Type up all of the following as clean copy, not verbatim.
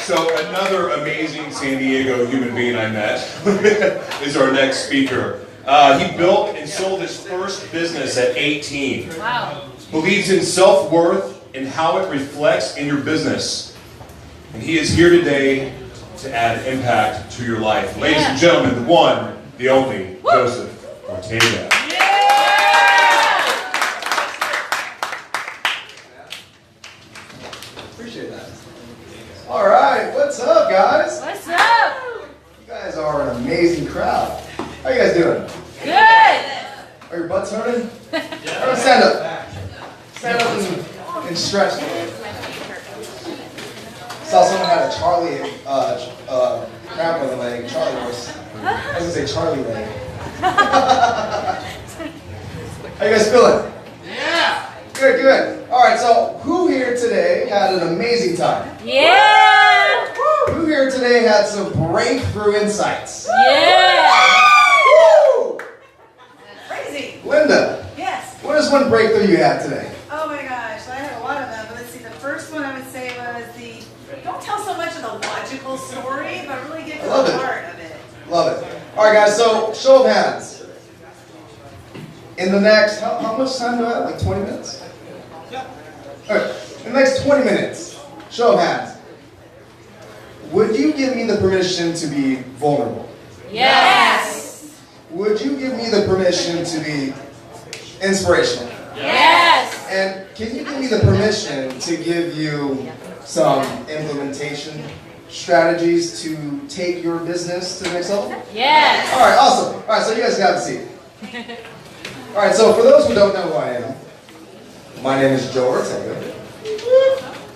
So another amazing San Diego human being I met is our next speaker. He built and sold his first business at 18. Wow. Believes in self-worth and how it reflects in your business. And he is here today to add impact to your life. Ladies and gentlemen, the one, the only, Joseph Ortega. Appreciate that. All right, what's up, guys? What's up? You guys are an amazing crowd. How you guys doing? Good. Are your butts hurting? Everyone stand up. Stand up and stretch. Saw someone had a Charlie crab on the leg. Charlie horse. I was gonna say Charlie leg. How you guys feeling? Yeah. Good, good. All right, so who here today had an amazing time? Yeah. Who here today had some breakthrough insights? Yeah. Woo! Crazy. Linda, Yes. what is one breakthrough you had today? Oh my gosh, I had a lot of them. But let's see. The first one I would say was don't tell so much of the logical story, but really get to I love the it. heart of it. Love it. All right, guys, so show of hands. In the next, how much time do I have? Like 20 minutes? Yeah. All right, in the next 20 minutes, show of hands. Would you give me the permission to be vulnerable? Yes. Would you give me the permission to be inspirational? Yes. And can you give me the permission to give you some implementation strategies to take your business to the next level? Yes. All right, awesome. All right, so you guys can have a seat. All right, so for those who don't know who I am, my name is Joe Ortega.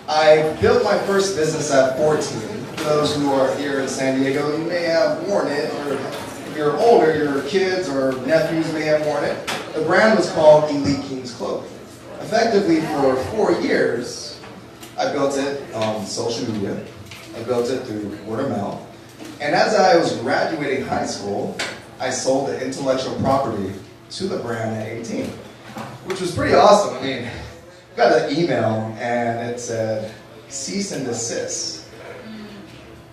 I built my first business at 14. For those who are here in San Diego, you may have worn it, or if you're older, your kids or nephews may have worn it. The brand was called Elite Kings Clothing. Effectively, for 4 years, I built it on social media. I built it through word of mouth. And as I was graduating high school, I sold the intellectual property to the brand at 18, which was pretty awesome. I mean, I got an email and it said, cease and desist.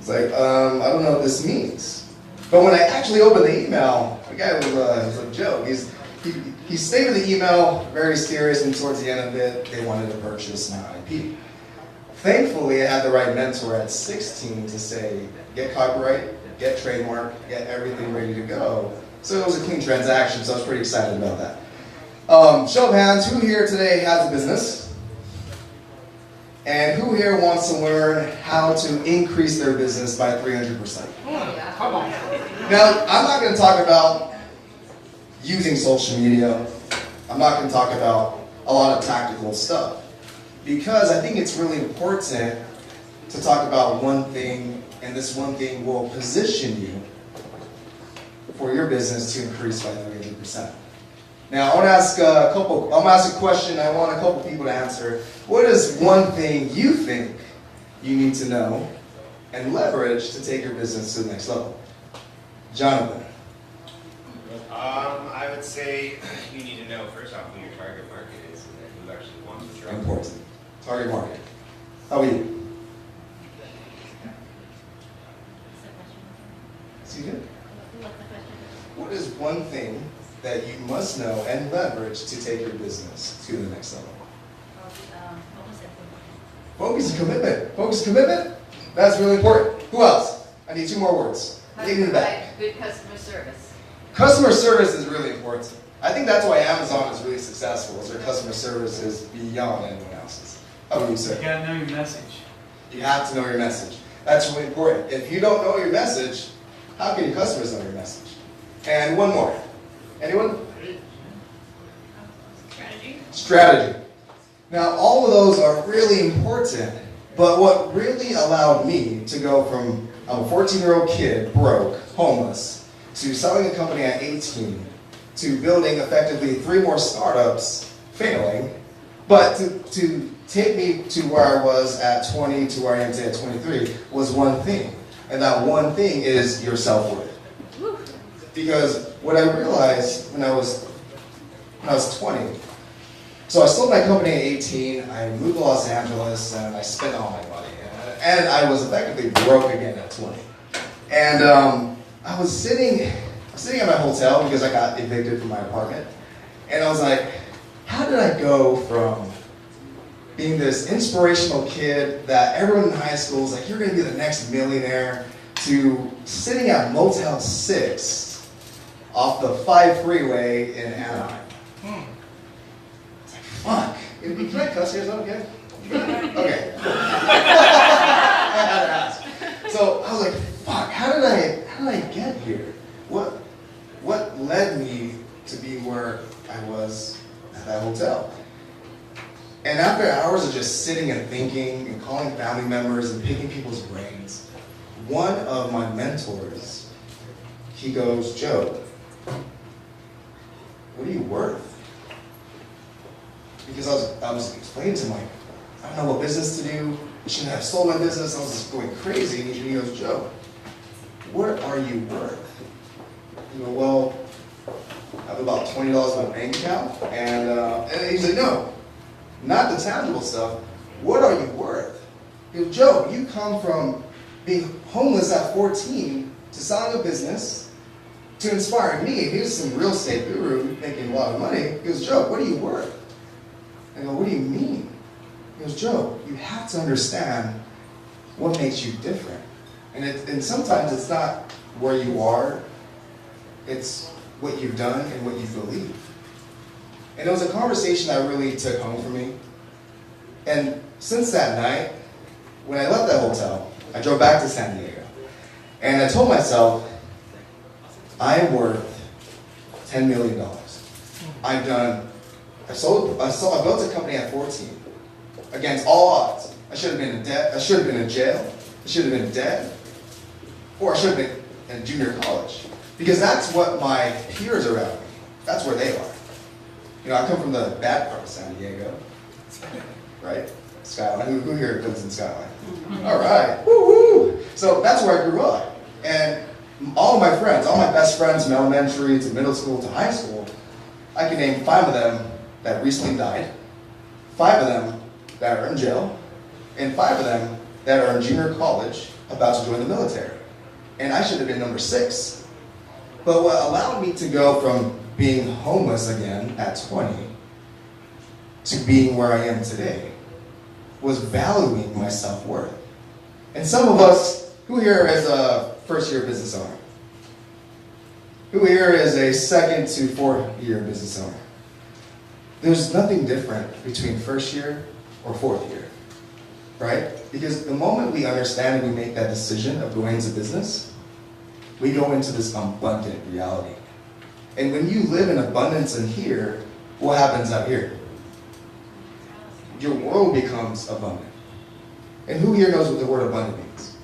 It's like, I don't know what this means. But when I actually opened the email, the guy was a joke. He stated the email very serious, and towards the end of it, they wanted to purchase my IP. Thankfully, I had the right mentor at 16 to say, get copyright, get trademark, get everything ready to go. So it was a clean transaction, so I was pretty excited about that. Show of hands, who here today has a business? And who here wants to learn how to increase their business by 300%? Come on. Now, I'm not going to talk about using social media. I'm not going to talk about a lot of tactical stuff, because I think it's really important to talk about one thing, and this one thing will position you for your business to increase by 300%. Now, I want to ask a question I want a couple people to answer. What is one thing you think you need to know and leverage to take your business to the next level? Jonathan. I would say you need to know first off who your target market is and then who actually wants what you're offering. Important. Target market. How about you? See good? What is one thing that you must know and leverage to take your business to the next level? Focus and commitment. Focus and commitment? That's really important. Who else? I need 2 more words. Leave in the back. Good customer service. Customer service is really important. I think that's why Amazon is really successful, is their customer service is beyond anyone else's. How about you, sir? You gotta know your message. You have to know your message. That's really important. If you don't know your message, how can your customers know your message? And one more. Anyone? Strategy. Now, all of those are really important, but what really allowed me to go from I'm a 14-year-old kid, broke, homeless, to selling a company at 18, to building effectively 3 more startups, failing, but to take me to where I was at 20 to where I am today at 23 was one thing. And that one thing is your self-worth. Because what I realized when I was 20, so I sold my company at 18, I moved to Los Angeles, and I spent all my money. And I was effectively broke again at 20. And I was sitting at my hotel because I got evicted from my apartment. And I was like, how did I go from being this inspirational kid that everyone in high school is like, you're going to be the next millionaire, to sitting at Motel 6 off the 5 freeway in Anaheim? It's like, fuck. Can I cuss here? Is that okay? Okay. I had to ask. So I was like, fuck, how did I get here? What led me to be where I was at that hotel? And after hours of just sitting and thinking and calling family members and picking people's brains, one of my mentors, he goes, Joe, what are you worth? Because I was explaining to him, like, I don't know what business to do. I shouldn't have sold my business. I was just going crazy. And he goes, Joe, what are you worth? You go, well, I have about $20 in my bank account. And he's like, no, not the tangible stuff. What are you worth? He goes, Joe, you come from being homeless at 14 to selling a business to inspiring me. He was some real estate guru making a lot of money. He goes, Joe, what are you worth? I go, what do you mean? He goes, Joe, you have to understand what makes you different. And sometimes it's not where you are, it's what you've done and what you believe. And it was a conversation that really took home for me. And since that night, when I left that hotel, I drove back to San Diego. And I told myself, I am worth $10 million. I built a company at 14 against all odds. I should have been in debt. I should have been in jail. I should have been dead. Or I should have been in junior college. Because that's what my peers around me, that's where they are. You know, I come from the bad part of San Diego, right? Skyline. Who here lives in Skyline? All right. Woo-hoo. So that's where I grew up. And all of my friends, all my best friends from elementary to middle school to high school, I can name 5 of them that recently died, 5 of them that are in jail, and 5 of them that are in junior college about to join the military. And I should have been number 6. But what allowed me to go from being homeless again at 20 to being where I am today was valuing my self-worth. And some of us, who here is a first-year business owner? Who here is a 2nd to 4th year business owner? There's nothing different between first year or 4th year, right? Because the moment we understand and we make that decision of going into business, we go into this abundant reality. And when you live in abundance in here, what happens out here? Your world becomes abundant. And who here knows what the word abundant means?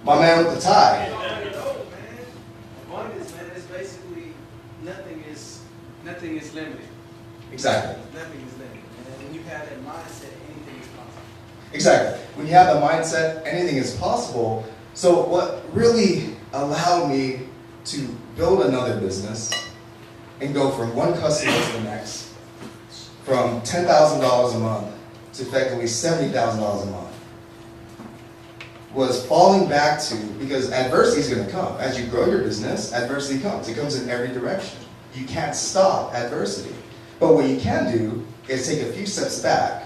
My man with the tie. Abundance, man, is basically nothing is limited. Exactly. Nothing is limited. And when you have that mindset, anything is possible. Exactly. When you have the mindset, anything is possible. So what really allowed me to build another business and go from one customer to the next, from $10,000 a month to effectively $70,000 a month, was falling back to, because adversity is going to come. As you grow your business, adversity comes. It comes in every direction. You can't stop adversity. But what you can do is take a few steps back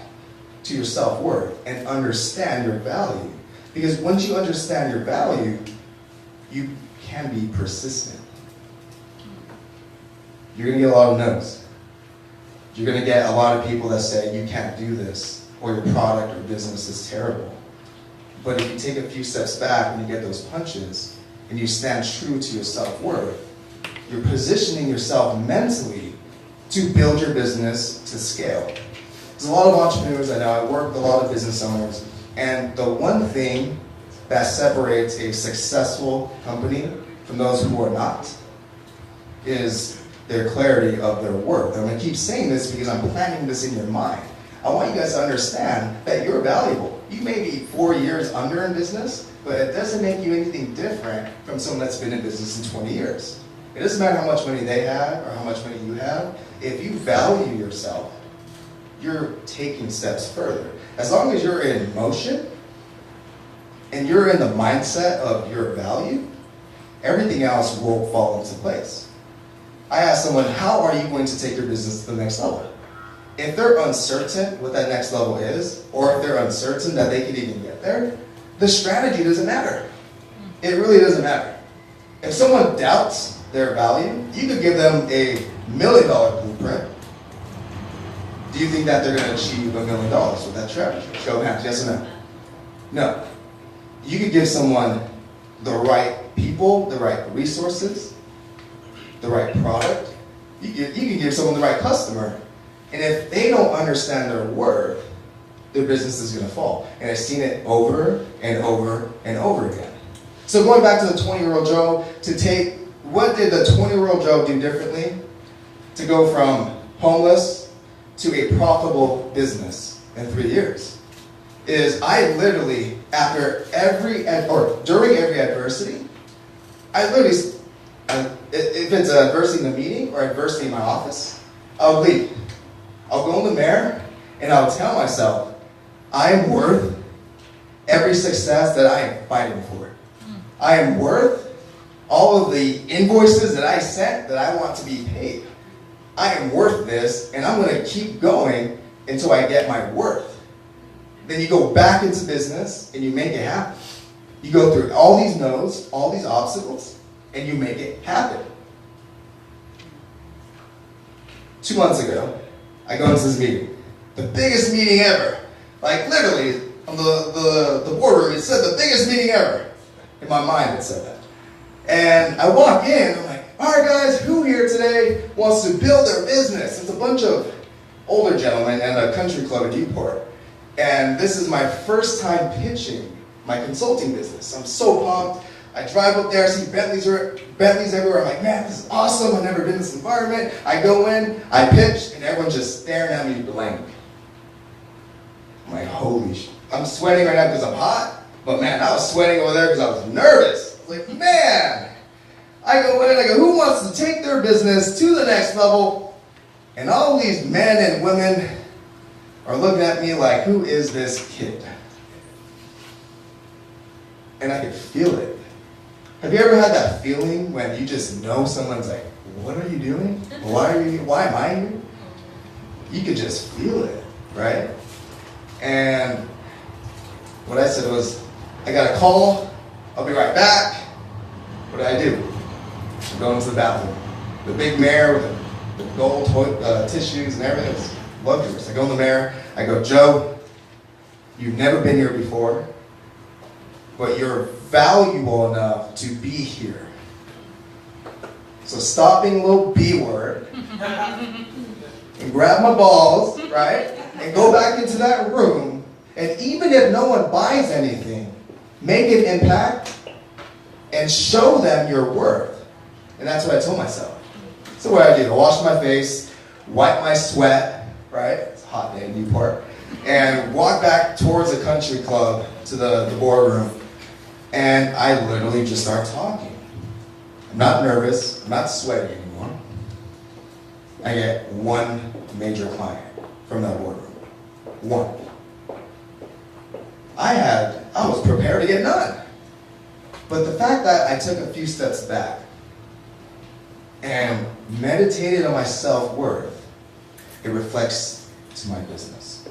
to your self-worth and understand your value. Because once you understand your value, you can be persistent. You're going to get a lot of no's. You're going to get a lot of people that say you can't do this, or your product or business is terrible. But if you take a few steps back and you get those punches, and you stand true to your self-worth, you're positioning yourself mentally to build your business to scale. There's a lot of entrepreneurs I know. I work with a lot of business owners, and the one thing that separates a successful company from those who are not is their clarity of their worth. I'm going to keep saying this because I'm planting this in your mind. I want you guys to understand that you're valuable. You may be 4 years under in business, but it doesn't make you anything different from someone that's been in business in 20 years. It doesn't matter how much money they have or how much money you have. If you value yourself, you're taking steps further. As long as you're in motion, and you're in the mindset of your value, everything else will fall into place. I asked someone, how are you going to take your business to the next level? If they're uncertain what that next level is, or if they're uncertain that they can even get there, the strategy doesn't matter. It really doesn't matter. If someone doubts their value, you could give them a $1 million blueprint. Do you think that they're going to achieve $1 million with that strategy? Show of hands, yes or no? No. You could give someone the right people, the right resources, the right product. You can give someone the right customer. And if they don't understand their worth, their business is going to fall. And I've seen it over and over and over again. So going back to the 20-year-old Joe, what did the 20-year-old Joe do differently to go from homeless to a profitable business in 3 years? Is I literally, during every adversity, if it's adversity in the meeting or adversity in my office, I'll leave. I'll go in the mirror and I'll tell myself, I am worth every success that I am fighting for. I am worth all of the invoices that I sent that I want to be paid. I am worth this, and I'm going to keep going until I get my worth. Then you go back into business and you make it happen. You go through all these no's, all these obstacles, and you make it happen. 2 months ago, I go into this meeting. The biggest meeting ever. Like literally, on the boardroom, it said the biggest meeting ever. In my mind, it said that. And I walk in, I'm like, all right guys, who here today wants to build their business? It's a bunch of older gentlemen at a country club in Newport. And this is my first time pitching my consulting business. I'm so pumped. I drive up there, I see Bentleys everywhere. I'm like, man, this is awesome. I've never been in this environment. I go in, I pitch, and everyone's just staring at me blank. I'm like, holy shit. I'm sweating right now because I'm hot. But man, I was sweating over there because I was nervous. I was like, man. I go in and I go, who wants to take their business to the next level? And all these men and women are looking at me like, who is this kid? And I could feel it. Have you ever had that feeling when you just know someone's like, what are you doing? Why am I here? You could just feel it, right? And what I said was, I got a call, I'll be right back. What did I do? I go into the bathroom. The big mirror with the gold tissues and everything was luxurious. I go in the mirror, I go, Joe, you've never been here before, but you're valuable enough to be here. So stop being a little B word and grab my balls, right? And go back into that room, and even if no one buys anything, make an impact and show them your worth. And that's what I told myself. So what I did, I washed my face, wiped my sweat, right? It's a hot day in Newport, and walked back towards the country club to the boardroom. And I literally just started talking. I'm not nervous, I'm not sweating anymore. I get one major client from that boardroom. One. I was prepared to get none. But the fact that I took a few steps back and meditated on my self-worth, it reflects to my business.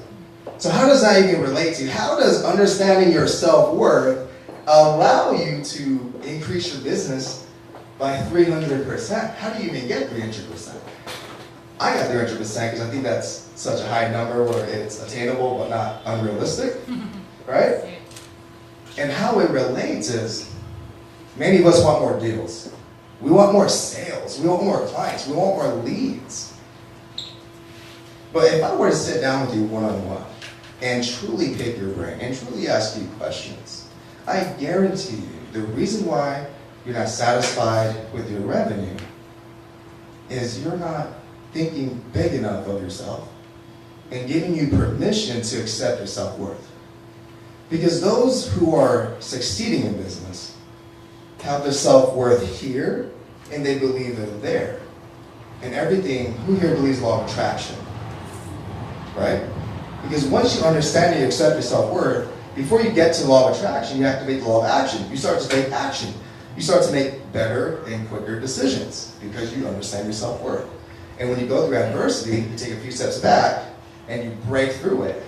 So how does that even relate to you? How does understanding your self-worth allow you to increase your business by 300%? How do you even get 300%? I got 300% because I think that's such a high number where it's attainable but not unrealistic, right? And how it relates is, many of us want more deals. We want more sales. We want more clients. We want more leads. But if I were to sit down with you one-on-one and truly pick your brain and truly ask you questions, I guarantee you the reason why you're not satisfied with your revenue is you're not thinking big enough of yourself and giving you permission to accept your self-worth. Because those who are succeeding in business have their self-worth here, and they believe they're there. And everything, who here believes law of attraction? Right? Because once you understand and you accept your self-worth, Before you get to the law of attraction, you activate the law of action. You start to take action. You start to make better and quicker decisions because you understand your self-worth. And when you go through adversity, you take a few steps back and you break through it.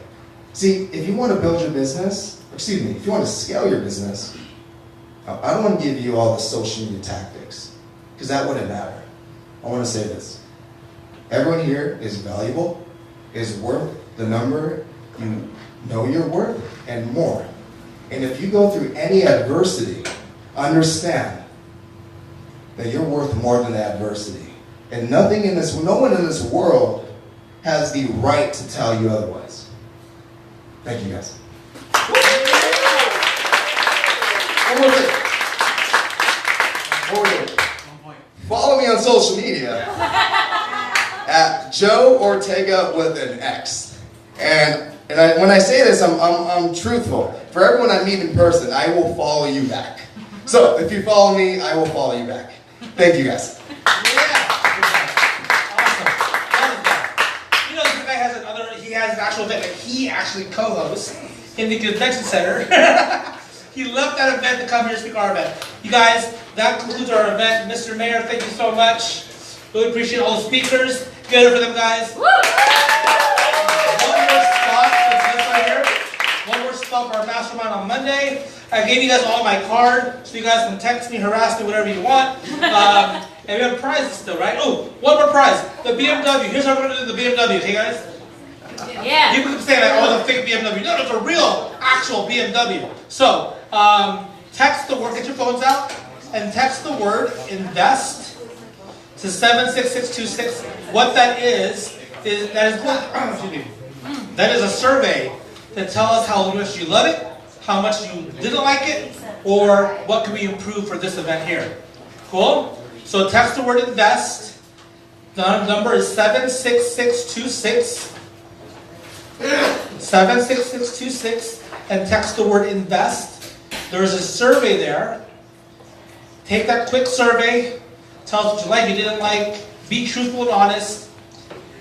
See, if you want to build your business, if you want to scale your business, I don't want to give you all the social media tactics because that wouldn't matter. I want to say this. Everyone here is valuable, is worth the number you know you're worth, and more. And if you go through any adversity, understand that you're worth more than the adversity. And no one in this world has the right to tell you otherwise. Thank you guys. One more thing. Follow me on social media at Joe Ortega with an X. And when I say this, I'm truthful. For everyone I meet in person, I will follow you back. So if you follow me, I will follow you back. Thank you guys. You know, this guy has an actual event that he actually co-hosts in the convention center. He left that event to come here to speak our event. You guys, that concludes our event. Mr. Mayor, thank you so much. Really appreciate all the speakers. Get it for them, guys. One more spot for this right here. One more spot for our mastermind on Monday. I gave you guys all my card, so you guys can text me, harass me, whatever you want. And we have prizes still, right? Oh, one more prize. The BMW. Here's how we're going to do the BMW, okay, guys? Yeah. People keep saying, like, oh, it's a fake BMW. No, it's a real, actual BMW. So, text the word, get your phones out, and text the word invest to 76626. What that is that is a survey that tells us how much you love it, how much you didn't like it, or what can we improve for this event here. Cool? So text the word invest. The number is 76626. 76626, and text the word invest. There's a survey there. Take that quick survey. Tell us what you like, you didn't like. Be truthful and honest.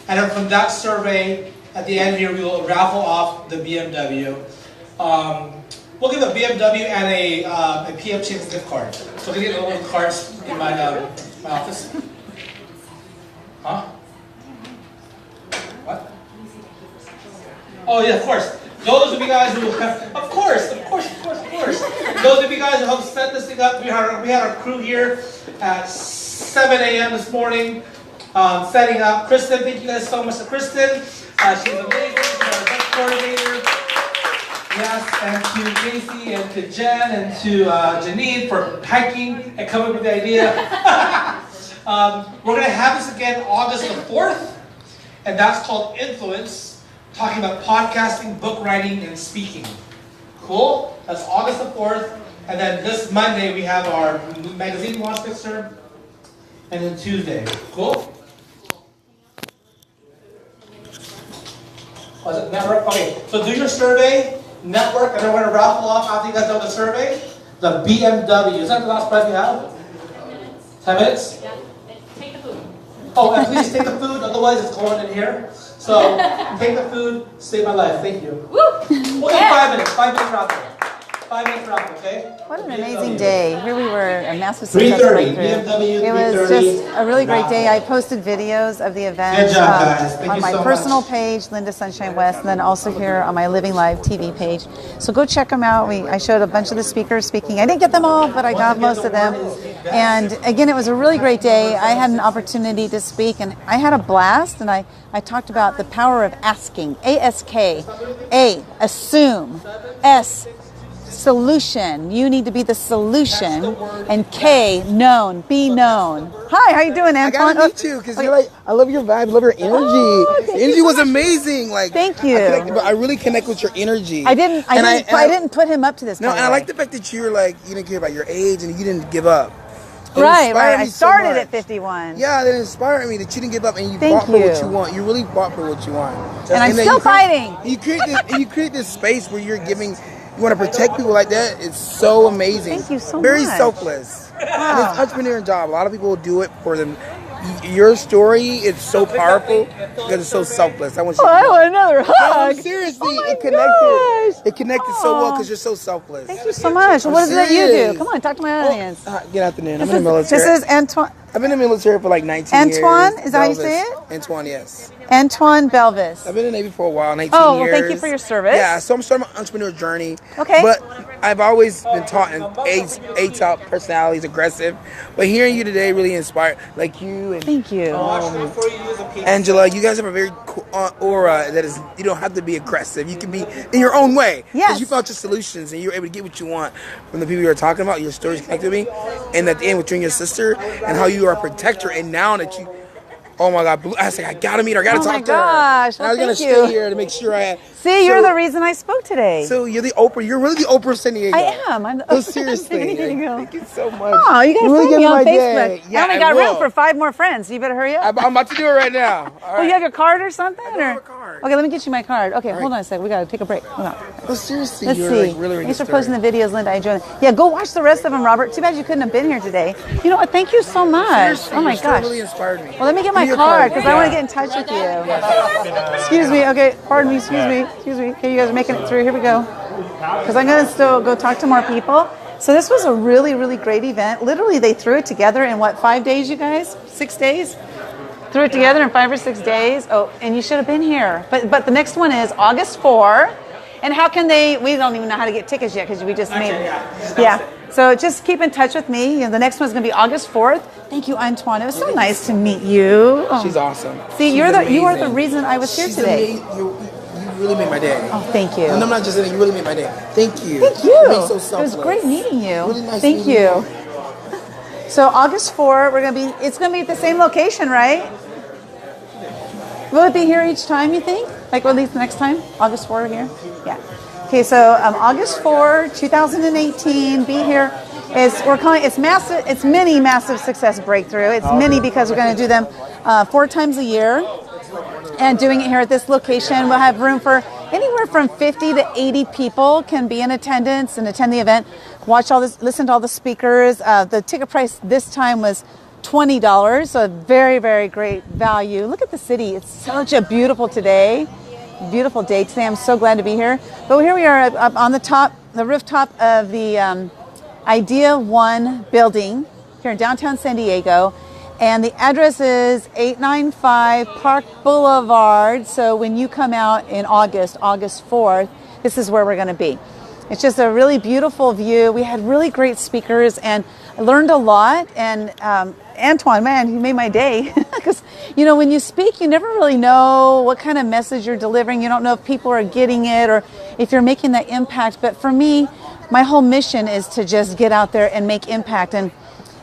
And then from that survey, at the end here, we will raffle off the BMW. We'll give a BMW and a PF Chang's gift card. So we can get little cards in my office. Huh? What? Oh yeah, of course. Those of you guys who of course. Those of you guys who helped set this thing up, we had our crew here at 7 a.m. this morning, setting up. Kristen, thank you guys so much to Kristen. She's amazing. She's our event coordinator. Yes, and to Casey and to Jen and to Janine for hiking and coming up with the idea. We're going to have this again August the 4th, and that's called Influence, talking about podcasting, book writing, and speaking. Cool? That's August the 4th, and then this Monday we have our magazine launch fixer, and then Tuesday. Cool? Was it network? Okay, so do your survey, network, and then we're going to raffle off after you guys done the survey. The BMW. Is that the last prize we have? 10 minutes? Yeah. Take the food. Oh, and please take the food, otherwise it's going in here. So, take the food, save my life. Thank you. Woo! We'll take 5 minutes. 5 minutes raffle. 5 minutes raffle, okay? What an amazing day. Here we were, a massive success 3:30, breakthrough. BMW, It was 3:30. just a really great day. I posted videos of the event Good job, guys. Thank on you my so personal much. page, Linda Sunshine West, and then also here on my Living Live TV page. So go check them out. I showed a bunch of the speakers speaking. I didn't get them all, but I got most of them. And again, it was a really great day. I had an opportunity to speak, and I had a blast, and I talked about the power of asking. A-S-K. A, assume. S, solution. You need to be the solution. And K, known. Be known. Hi, how you doing, I Antoine? gotta meet you because you're like, I love your vibe, I love your energy. Oh, thank The you energy so was much. amazing. Like, Thank you. I really connect with your energy. I didn't put him up to this. No, by and the I way. like the fact that you're like, you didn't care about your age and you didn't give up. It Right. inspired I me so started much. at 51. Yeah, that inspired me that you didn't give up and you Thank fought for what you. you want. You really fought for what you want. And I'm that still you create- fighting. You create this space where you're giving. You want to protect people like that. It's so amazing. Thank you so Very much. selfless. And Wow. it's entrepreneur job. A lot of people do it for them. your story is so powerful because it's so selfless. I want you Oh, to I know. want another No, hug. seriously, Oh my it connected. gosh. It connected so well Aw. because you're so selfless. Thank you so much. I'm What is it that you do? serious. Come on, talk to my audience. Get out the name. I'm This in the military. is Antoine. I've been in the military for like 19 years. Antoine? Is that how you Belvis. say it? Antoine, yes. Antoine Belvis. I've been in the Navy for a while, 19 Oh, well, years. thank you for your service. Yeah, so I'm starting my entrepreneur journey. Okay. But I've always been taught in A-top personalities, aggressive. But hearing you today really inspired, like you and Thank you. Angela, you guys have a very cool aura that is, you don't have to be aggressive. You can be in your own way. Yes. Because you found your solutions and you were able to get what you want from the people you were talking about. Your stories connected me. And at the end with you and your sister and how you are a protector. And now that you, oh my God, I was like, I gotta meet her. I gotta Oh my talk to her. gosh. And I was Well, gonna thank stay you. here to make sure I had. See, you're So- the reason I spoke today. So you're the Oprah. You're really the Oprah of San Diego. I am. I'm the No, Oprah of seriously. San Diego. Thank you so much. Oh, you guys You're really find me getting on my Facebook. day. Yeah, I only I got room will. for 5 more friends. You better hurry up. I'm about to do it right now. All Oh, right. you have your card or something? don't have a card. Okay, let me get you my card. Okay, hold on a second. We gotta take a break. Hold on. No, seriously, Let's you're see. like really, really Thanks for story. posting the videos, Linda. I enjoyed it. Yeah, go watch the rest of them, Robert. Too bad you couldn't have been here today. You know what? Thank you so much. Seriously, Oh my your story gosh. really inspired me. Well, let me get my Give your card because I want to Yeah. get in touch with you. Excuse me. Okay, pardon me. Excuse me. Excuse me. Okay, you guys are making it through. Here we go. Because I'm going to still go talk to more people. So this was a really, really great event. Literally, they threw it together in what, 5 days, you guys? 6 days? Threw it together in 5 or 6 days. Oh, and you should have been here. But the next one is August 4. And how can they? We don't even know how to get tickets yet because we just made it. Yeah. So just keep in touch with me. You know, the next one's going to be August 4th. Thank you, Antoine. It was so nice to meet you. Oh. She's awesome. See, She's you are the amazing. reason I was here She's today. You really made my day. Oh, thank you. And I'm not just saying, you really made my day. Thank you. Thank you. You're being so It was selfless. great meeting you. Really nice Thank meeting you. So August 4, it's gonna be at the same location, right? Will it be here each time, you think? Like at least the next time? August 4 here? Yeah. Okay, so August 4, 2018, be here. We're calling it's massive. It's mini massive success breakthrough. It's mini because we're going to do them 4 times a year, and doing it here at this location. We'll have room for anywhere from 50 to 80 people can be in attendance and attend the event. Watch all this, listen to all the speakers. The ticket price this time was $20, so a very, very great value. Look at the city. It's such a beautiful day today. I'm so glad to be here. But here we are up on the rooftop of the Idea One building here in downtown San Diego. And the address is 895 Park Boulevard. So when you come out in August 4th, this is where we're going to be. It's just a really beautiful view. We had really great speakers and I learned a lot. And Antoine, man, he made my day. Because, you know, when you speak, you never really know what kind of message you're delivering. You don't know if people are getting it or if you're making that impact. But for me, my whole mission is to just get out there and make impact. And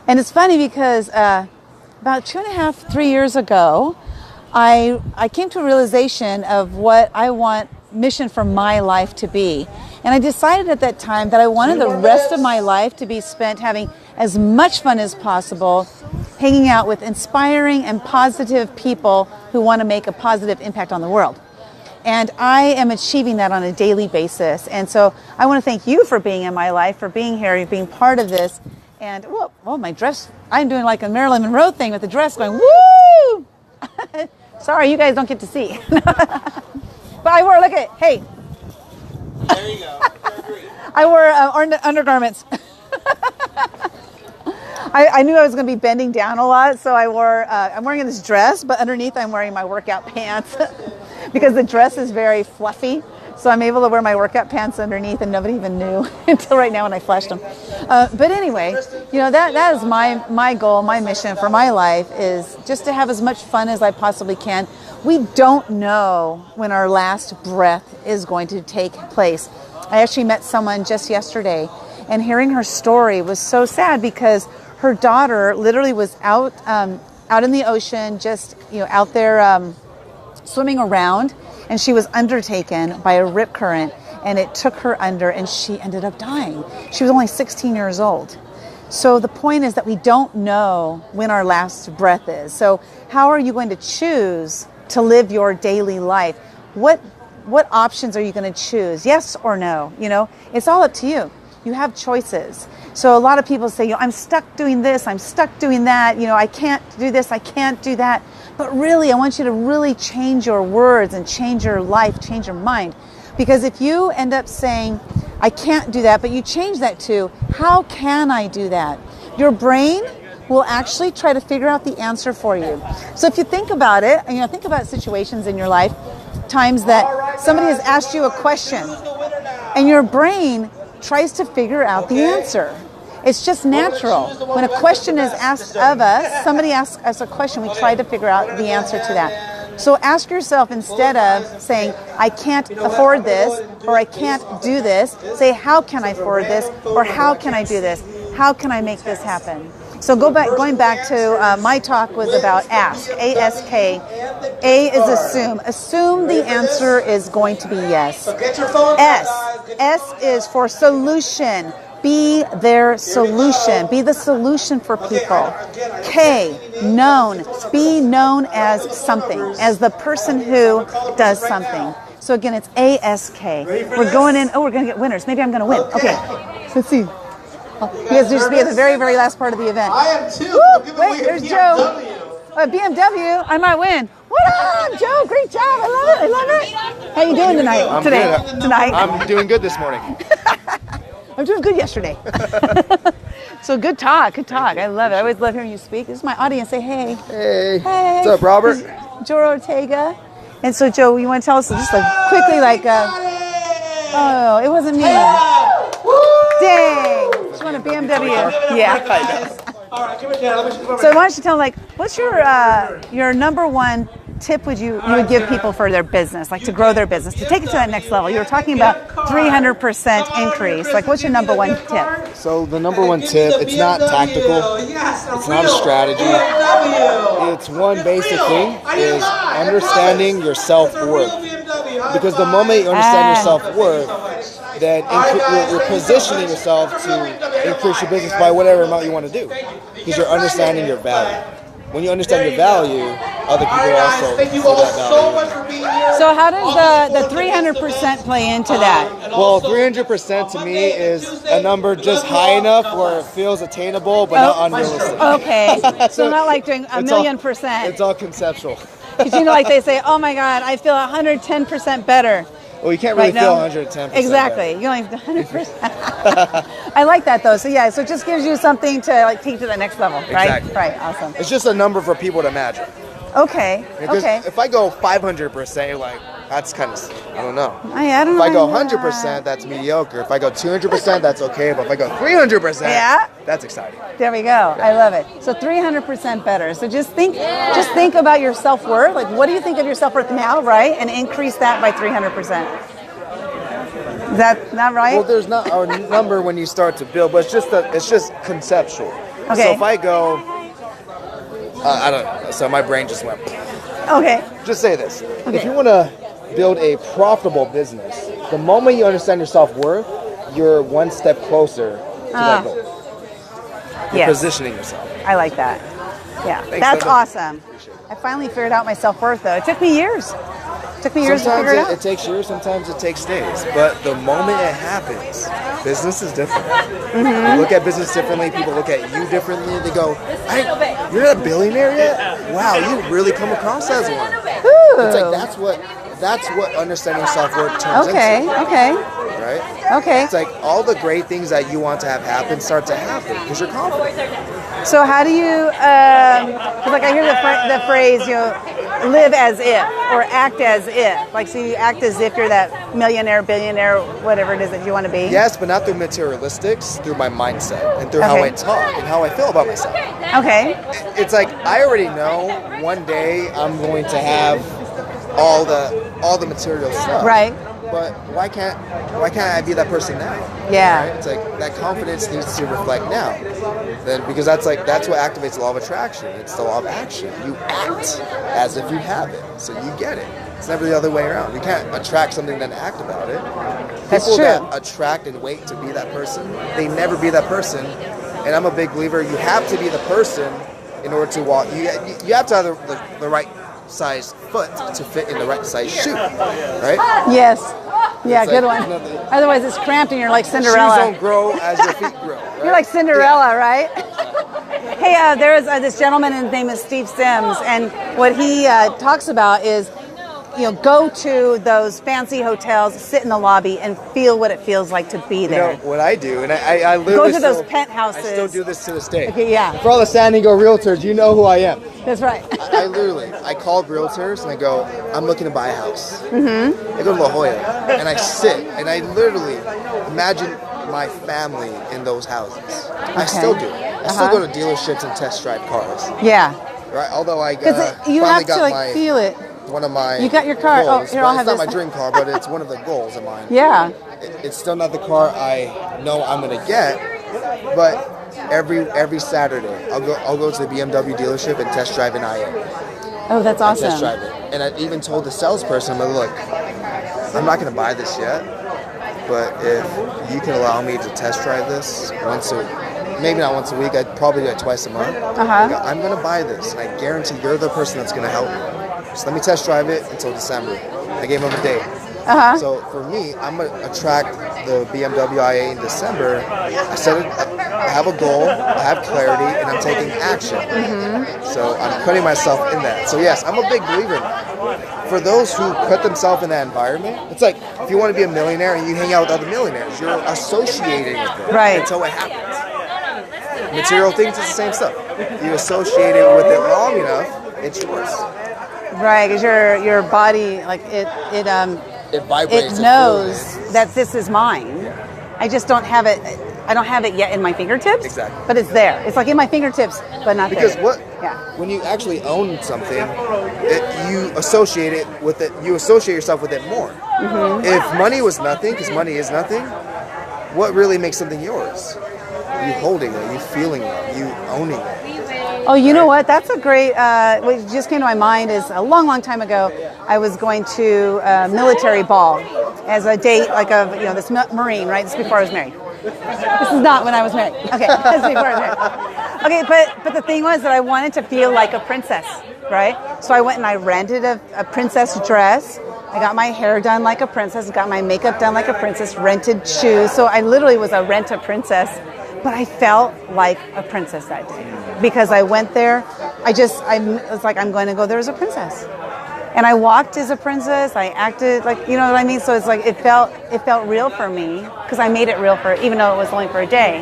it's funny because about 2.5, 3 years ago, I came to a realization of what I want mission for my life to be. And I decided at that time that I wanted the rest of my life to be spent having as much fun as possible, hanging out with inspiring and positive people who want to make a positive impact on the world. And I am achieving that on a daily basis. And so I want to thank you for being in my life, for being here, being part of this. And, whoa, my dress, I'm doing like a Marilyn Monroe thing with the dress going, woo! Sorry, you guys don't get to see. But I wore, look at, hey. There you go. I wore undergarments. I knew I was going to be bending down a lot, so I'm wearing this dress, but underneath I'm wearing my workout pants because the dress is very fluffy. So I'm able to wear my workout pants underneath, and nobody even knew until right now when I flashed them. But anyway, you know, that is my goal, my mission for my life is just to have as much fun as I possibly can. We don't know when our last breath is going to take place. I actually met someone just yesterday, and hearing her story was so sad because her daughter literally was out in the ocean, just out there swimming around, and she was undertaken by a rip current, and it took her under, and she ended up dying. She was only 16 years old. So the point is that we don't know when our last breath is. So how are you going to choose to live your daily life? What options are you going to choose? Yes or no? You know, it's all up to you. you have choices. So a lot of people say, I'm stuck doing this, I'm stuck doing that, I can't do this, I can't do that. But really, I want you to really change your words and change your life, change your mind. Because if you end up saying, I can't do that, but you change that to, how can I do that? Your brain will actually try to figure out the answer for you. So if you think about it, and think about situations in your life, times that somebody has asked you a question, and your brain tries to figure out the answer. It's just natural. When a question is asked of us, somebody asks us a question, we try to figure out the answer to that. So ask yourself, instead of saying, I can't afford this, or I can't do this, say, how can I afford this, or how can I do this? How can I make this happen? So going back to my talk was about ask, A-S-K. A is assume. Assume the answer is going to be yes. S is for solution. Be their solution. Be the solution for people. K, known. Be known as something, as the person who does something. So again, it's A-S-K. We're going in. Oh, we're going to get winners. Maybe I'm going to win. Okay, let's see. You guys just be at the very, very last part of the event. I am too. Woo! Wait, there's Joe. BMW, I might win. What up, Joe? Great job. I love it. How you doing tonight? I'm doing good this morning. I'm doing good yesterday. So good talk. I love it. I always love hearing you speak. This is my audience. Say hey. Hey. Hey. What's up, Robert? This is Joe Ortega. And so, Joe, you want to tell us just quickly, oh, it wasn't me. Dang. Just want a BMW. Yeah. All right, give it down. Let me So why don't you tell them, what's your number one tip you would give people for their business, to grow their business, to take it to that next level? You were talking about 300% increase. What's your number one tip? So the number one tip, it's not tactical. It's not a strategy. It's one basic thing, is understanding your self-worth. Because the moment you understand your self-worth, then you're positioning yourself to increase your business by whatever amount you want to do. Because you're understanding your value. When you understand your value, other people also see that value. So how does the 300% play into that? Well, 300% to me is a number just high enough where it feels attainable but not unrealistic. Okay, so not like doing a million %. It's all conceptual. Because they say, oh my God, I feel 110% better. Well, you can't really feel 110%. Exactly. You only 100%. I like that though. So yeah, so it just gives you something to take to the next level, right? Exactly. Right. Awesome. It's just a number for people to imagine. Okay. Because okay. if I go 500%, you're like, that's kind of, I don't know. I don't know. If I go 100%, that's mediocre. If I go 200%, that's okay. But if I go 300%, that's exciting. There we go. Yeah. I love it. So 300% better. So just think about your self-worth. What do you think of your self-worth now, right? And increase that by 300%. Is that not right? Well, there's not a number when you start to build, but it's just conceptual. Okay. So if I go, I don't know. So my brain just went. Okay. Just say this. Okay. If you want to build a profitable business, the moment you understand your self-worth, you're one step closer to that goal. You're positioning yourself. I like that. Yeah. Thanks, that's Linda. awesome. I finally figured out my self-worth though. It took me years. To figure it out. Sometimes it takes years, sometimes it takes days. But the moment it happens, business is different. You look at business differently, people look at you differently. They go, you're not a billionaire yet? Wow, you really come across as one. Ooh. It's that's what understanding self-worth turns into. Okay. Right? Okay. It's all the great things that you want to have happen start to happen because you're confident. So how do you, I hear the phrase, live as if, or act as if. So you act as if you're that millionaire, billionaire, whatever it is that you want to be. Yes, but not through materialistics, through my mindset and through how I talk and how I feel about myself. Okay. It's I already know one day I'm going to have all the material stuff. Right. But why can't I be that person now? Yeah. Right? It's that confidence needs to reflect now. Then because that's what activates the law of attraction. It's the law of action. You act as if you have it, so you get it. It's never the other way around. You can't attract something then act about it. That's People true. that attract and wait to be that person, they never be that person. And I'm a big believer. You have to be the person in order to walk. You have to have the right size foot to fit in the right size shoe, right? Yes. Yeah, It's good like, one. there's nothing- Otherwise, it's cramped and you're like Shoes Cinderella. don't grow as your feet grow. Right? You're like Cinderella, right? Hey, there is this gentleman, and his name is Steve Sims, and what he talks about is, go to those fancy hotels, sit in the lobby, and feel what it feels like to be You there. know what I do, and I literally Go to those still- penthouses. I still do this to this day. Okay, yeah, For all the San Diego realtors, you know who I am. that's right. I called realtors and I go, I'm looking to buy a house. Mm-hmm. I go to La Jolla and I sit and I literally imagine my family in those houses. I still do. I still go to dealerships and test drive cars. Yeah, Right? Although I because you finally have to got like my feel it. one of my You got your car. Oh, goals, here, but I'll it's have not my this. dream car, but it's one of the goals of mine. Yeah, It's still not the car I know I'm gonna get, but every Saturday I'll go to the BMW dealership and test drive an IA. oh, that's Test awesome. drive it. And I even told the salesperson, I'm like, look, I'm not gonna buy this yet, but if you can allow me to test drive this maybe not once a week, I'd probably do it twice a month. I'm gonna buy this, and I guarantee you're the person that's gonna help me. Just let me test drive it until December. I gave him a date. So for me, I'm gonna attract the BMW IA in December. I have a goal, I have clarity, and I'm taking action. So I'm putting myself in that. So yes, I'm a big believer in that. For those who put themselves in that environment, it's like if you want to be a millionaire and you hang out with other millionaires, you're associating with them Right. until it happens. Material things is the same stuff. You associate it with it long enough, it's yours. Right, because your body, like it vibrates. it knows that this is mine. I just don't have it. I don't have it yet in my fingertips. Exactly. But it's there. It's like in my fingertips, but not Because there. Yeah. when you actually own something, you associate it with it. You associate yourself with it more. If money was nothing, because money is nothing, what really makes something yours? You holding it, you feeling it, you owning it. Oh, you know what? That's a great. What just came to my mind is a long, long time ago. I was going to a military ball as a date, like this Marine, right? This is before I was married. This is not when I was married. Okay, this is before I was married. Okay, but the thing was that I wanted to feel like a princess, right? So I went and I rented a princess dress. I got my hair done like a princess, got my makeup done like a princess, rented shoes. So I literally was a rent-a-princess. But I felt like a princess that day because I went there. I was like, I'm going to go there as a princess, and I walked as a princess. I acted like, you know what I mean. So it's like it felt real for me because I made it real for, even though it was only for a day.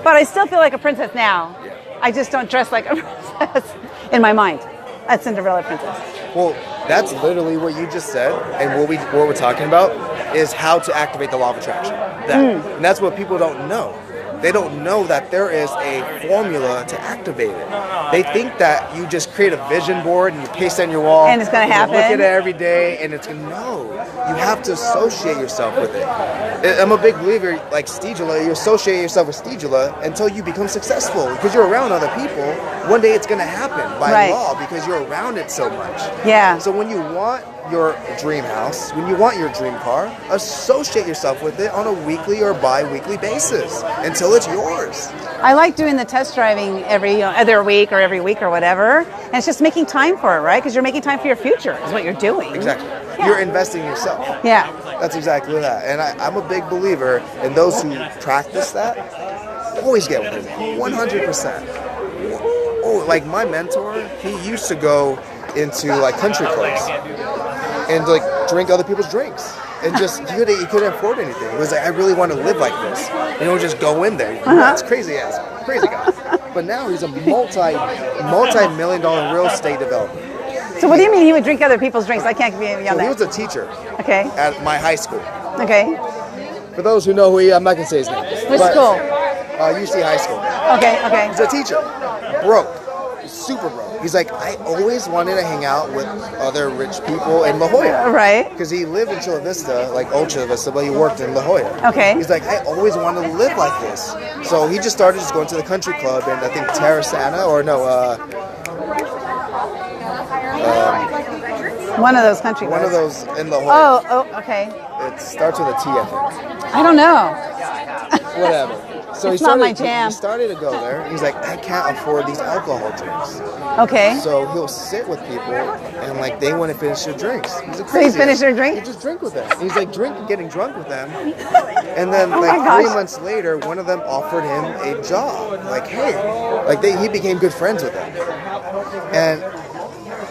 But I still feel like a princess now. I just don't dress like a princess in my mind, a Cinderella princess. Well, that's literally what you just said, and what we're talking about is how to activate the law of attraction. And that's what people don't know. They don't know that there is a formula to activate it. They think that you just create a vision board and you paste it on your wall. And it's going to happen. Look at it every day and it's going to, no. You have to associate yourself with it. I'm a big believer, like Stijula, you associate yourself with Stijula until you become successful. Because you're around other people, one day it's going to happen by law because you're around it so much. Yeah. So when you want your dream house, when you want your dream car, associate yourself with it on a weekly or bi-weekly basis until it's yours. I like doing the test driving every other week or every week or whatever, and it's just making time for it, right? Because you're making time for your future is what you're doing. Exactly. Yeah. You're investing in yourself. Yeah. That's exactly that. And I'm a big believer in those who practice that, always get with it, 100%. Oh, like my mentor, he used to go into like country clubs and like drink other people's drinks. And just, he couldn't afford anything. He was like, I really want to live like this. And he would just go in there. That's crazy guy. But now he's a multi-million dollar real estate developer. So what do you mean he would drink other people's drinks? I can't be beyond So he that. was a teacher at my high school. Okay. For those who know who he is, I'm not going to say his name. Which school? UC High School. Okay. He's a teacher. Broke. Super broke. He's like, I always wanted to hang out with other rich people in La Jolla. Right. Because he lived in Chula Vista, like Old Chula Vista, but he worked in La Jolla. Okay. He's like, I always wanted to live like this. So he just started going to the country club in, I think, Terrasana, or no, one of those country one clubs. of those in La Jolla. Oh, okay. It starts with a T, I think. I don't know. Whatever. So It's not my jam. He started to go there. He's like, I can't afford these alcohol drinks. Okay. So he'll sit with people and like they want to finish their drinks. He's a So he's crazy finished guy. their drink? He just drink with them. He's like getting drunk with them. And then Oh my like gosh. 3 months later, one of them offered him a job. Like, hey, like he became good friends with them. And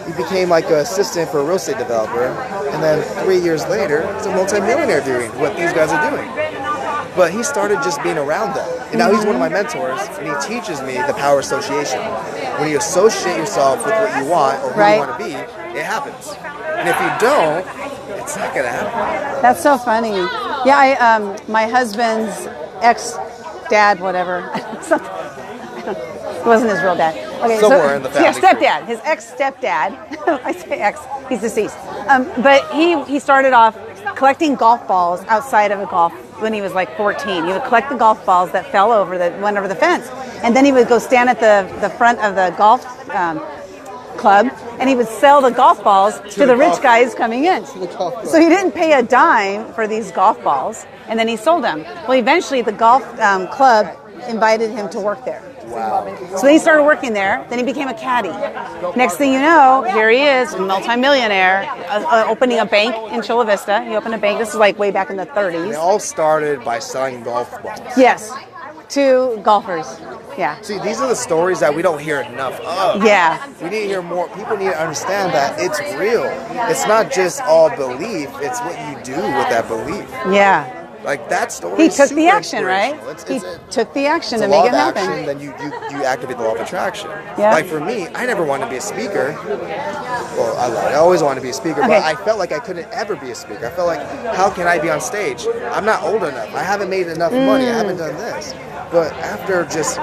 he became like an assistant for a real estate developer. And then 3 years later, he's a multimillionaire doing what these guys are doing. But he started just being around them. And now he's one of my mentors, and he teaches me the power of association. When you associate yourself with what you want or who Right. you want to be, it happens. And if you don't, it's not going to happen. That's so funny. Yeah, my husband's ex-dad, whatever. It wasn't his real dad. Okay, Somewhere in the family Yeah, stepdad. His ex-stepdad. I say ex. He's deceased. But he started off collecting golf balls outside of a golf when he was like 14. He would collect the golf balls that fell over, that went over the fence. And then he would go stand at the front of the golf club, and he would sell the golf balls to the rich guys coming in. So he didn't pay a dime for these golf balls, and then he sold them. Well, eventually the golf club invited him to work there. Wow. So then he started working there. Then he became a caddy. Next thing you know, here he is, a multimillionaire, opening a bank in Chula Vista. He opened a bank. This is like way back in the It 30s. all started by selling golf balls. Yes, to golfers. Yeah. See, these are the stories that we don't hear enough of. Yeah. We need to hear more. People need to understand that it's real. It's not just all belief. It's what you do with that belief. Yeah. Like that story. He is took the super action, right? inspirational. He took the action It's to a make law it of happen. action, then you activate the law of attraction. Yeah. Like for me, I never wanted to be a speaker. Well, I always wanted to be a speaker, Okay. but I felt like I couldn't ever be a speaker. I felt like, how can I be on stage? I'm not old enough. I haven't made enough money. I haven't done this. But after just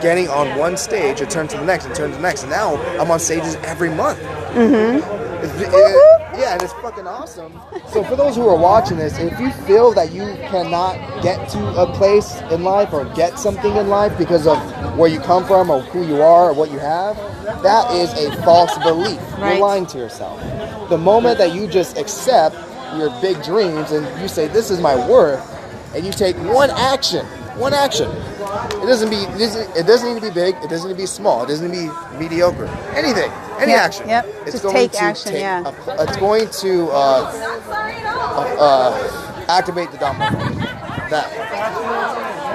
getting on one stage, it turned to the next, and turned to the next, and now I'm on stages every month. Yeah, and it's fucking awesome. So for those who are watching this, if you feel that you cannot get to a place in life or get something in life because of where you come from or who you are or what you have, that is a false belief. Right. You're lying to yourself. The moment that you just accept your big dreams and you say, this is my worth, and you take one action. It doesn't need to be big. It doesn't need to be small. It doesn't need to be mediocre. Anything, any Yep, action. yep. It's Just going take to action, yeah. It's going to activate the domino. That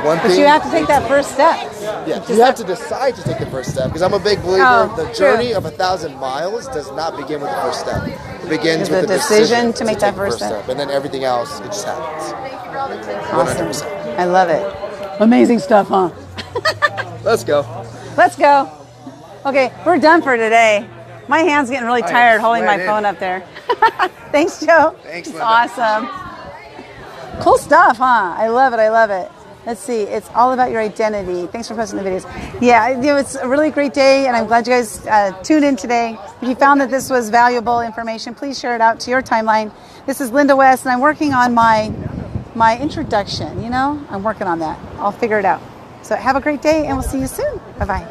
one But thing. you have to take that first step. Yeah, you have to decide to take the first step. Because I'm a big believer. Oh, The journey of 1,000 miles does not begin with the first step. It begins There's with a the decision decision to make that take the first step. and then everything else it just happens. Awesome. 100%. I love it. Amazing stuff, huh? Let's go. Let's go. Okay, we're done for today. My hand's getting really tired holding my sweating. phone up there. Thanks, Joe. Thanks, It's Linda. awesome. Cool stuff, huh? I love it. I love it. Let's see. It's all about your identity. Thanks for posting the videos. Yeah, it's a really great day, and I'm glad you guys tuned in today. If you found that this was valuable information, please share it out to your timeline. This is Linda West, and I'm working on my introduction. I'm working on that. I'll figure it out. So have a great day, and we'll see you soon. Bye-bye.